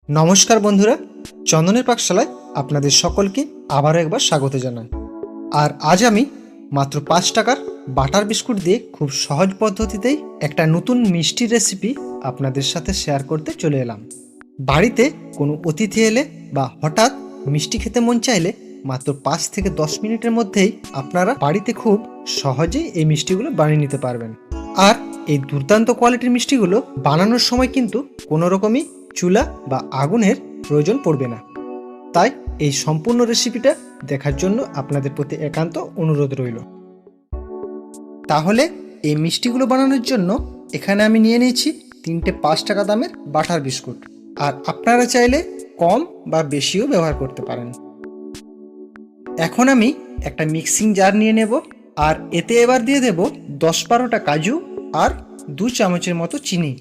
নমস্কার বন্ধুরা, চন্দনের পাকশালায় আপনাদের সকলকে আবারও একবার স্বাগত জানাই। আর আজ আমি মাত্র 5 টাকার বাটার বিস্কুট দিয়ে খুব সহজ পদ্ধতিতেই একটা নতুন মিষ্টির রেসিপি আপনাদের সাথে শেয়ার করতে চলে এলাম। বাড়িতে কোনো অতিথি এলে বা হঠাৎ মিষ্টি খেতে মন চাইলে মাত্র 5 থেকে 10 মিনিটের মধ্যেই আপনারা বাড়িতে খুব সহজেই এই মিষ্টিগুলো বানিয়ে নিতে পারবেন। আর এই দুর্দান্ত কোয়ালিটির মিষ্টিগুলো বানানোর সময় কিন্তু কোনো রকমই চুলা বা আগুনের প্রয়োজন পড়বে না। তাই এই সম্পূর্ণ রেসিপিটা দেখার জন্য আপনাদের প্রতি একান্ত অনুরোধ রইল। তাহলে এই মিষ্টিগুলো বানানোর জন্য এখানে আমি নিয়ে নিয়েছি 3টে 5 টাকা দামের বাটার বিস্কুট। আর আপনারা চাইলে কম বা বেশিও ব্যবহার করতে পারেন। এখন আমি একটা মিক্সিং জার নিয়ে নেব, আর এতে এবার দিয়ে দেব 10-12টা কাজু আর 2 চামচের মতো চিনি।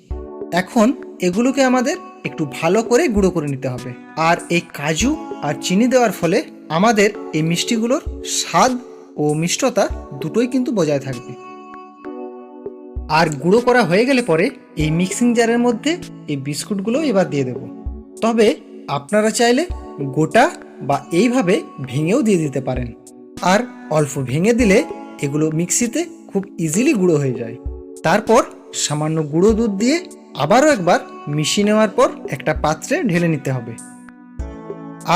এখন এগুলোকে আমাদের একটু ভালো করে গুঁড়ো করে নিতে হবে। আর এই কাজু আর চিনি দেওয়ার ফলে আমাদের এই মিষ্টিগুলোর স্বাদ ও মিষ্টতা দুটোই কিন্তু বজায় থাকবে। আর গুঁড়ো করা হয়ে গেলে পরে এই মিক্সিং জারের মধ্যে এই বিস্কুটগুলো এবার দিয়ে দেব। তবে আপনারা চাইলে গোটা বা এইভাবে ভেঙেও দিয়ে দিতে পারেন। আর অল্প ভেঙে দিলে এগুলো মিক্সিতে খুব ইজিলি গুঁড়ো হয়ে যায়। তারপর সামান্য গুঁড়ো দুধ দিয়ে আবারও একবার মিশিয়ে নেওয়ার পর একটা পাত্রে ঢেলে নিতে হবে।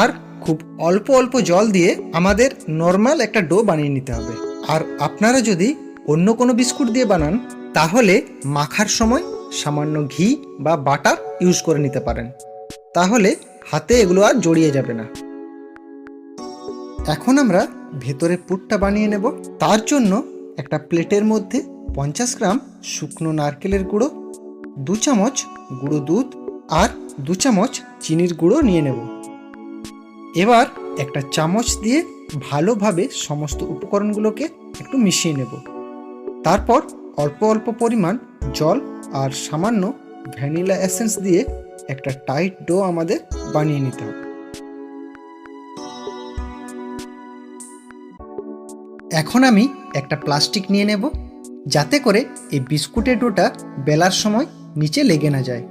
আর খুব অল্প অল্প জল দিয়ে আমাদের নর্মাল একটা ডো বানিয়ে নিতে হবে। আর আপনারা যদি অন্য কোনো বিস্কুট দিয়ে বানান তাহলে মাখার সময় সামান্য ঘি বা বাটার ইউজ করে নিতে পারেন, তাহলে হাতে এগুলো আর জড়িয়ে যাবে না। এখন আমরা ভেতরে পুরটা বানিয়ে নেব। তার জন্য একটা প্লেটের মধ্যে 50 গ্রাম শুকনো নারকেলের গুঁড়ো, 2 চামচ গুঁড়ো দুধ আর 2 চামচ চিনির গুঁড়ো নিয়ে নেব। এবার একটা চামচ দিয়ে ভালোভাবে সমস্ত উপকরণগুলোকে একটু মিশিয়ে নেব। তারপর অল্প অল্প পরিমাণ জল আর সামান্য ভ্যানিলা এসেন্স দিয়ে একটা টাইট ডো আমাদের বানিয়ে নিতে হবে। এখন আমি একটা প্লাস্টিক নিয়ে নেব, যাতে করে এই বিস্কুটের ডোটা বেলার সময় নিচে লেগে না যায়,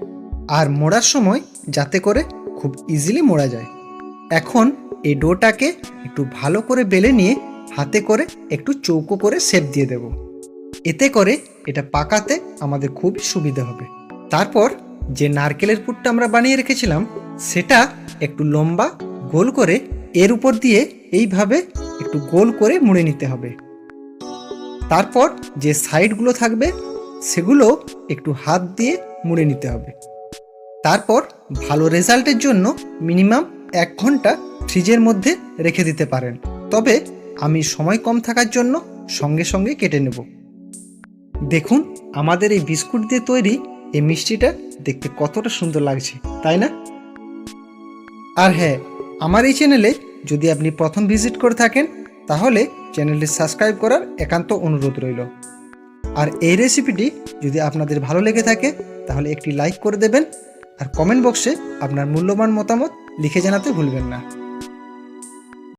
আর মোড়ার সময় যাতে করে খুব ইজিলি মোড়া যায়। এখন এই ডোটাকে একটু ভালো করে বেলে নিয়ে হাতে করে একটু চৌকো করে শেপ দিয়ে দেব। এতে করে এটা পাকাতে আমাদের খুব সুবিধা হবে। তারপর যে নারকেলের পুরটা আমরা বানিয়ে রেখেছিলাম সেটা একটু লম্বা গোল করে এর উপর দিয়ে এইভাবে একটু গোল করে মুড়ে নিতে হবে। তারপর যে সাইডগুলো থাকবে সেগুলো একটু হাত দিয়ে মুড়ে নিতে হবে। তারপর ভালো রেজাল্টের জন্য মিনিমাম 1 ঘন্টা ফ্রিজের মধ্যে রেখে দিতে পারেন। তবে আমি সময় কম থাকার জন্য সঙ্গে সঙ্গে কেটে নেব। দেখুন আমাদের এই বিস্কুট দিয়ে তৈরি এই মিষ্টিটা দেখতে কতটা সুন্দর লাগছে, তাই না? আর হ্যাঁ, আমার এই চ্যানেলে যদি আপনি প্রথম ভিজিট করে থাকেন তাহলে চ্যানেলটি সাবস্ক্রাইব করার একান্ত অনুরোধ রইল। আর এই রেসিপিটি যদি আপনাদের ভালো লেগে থাকে তাহলে একটি লাইক করে দেবেন, আর কমেন্ট বক্সে আপনার মূল্যবান মতামত লিখে জানাতে ভুলবেন না।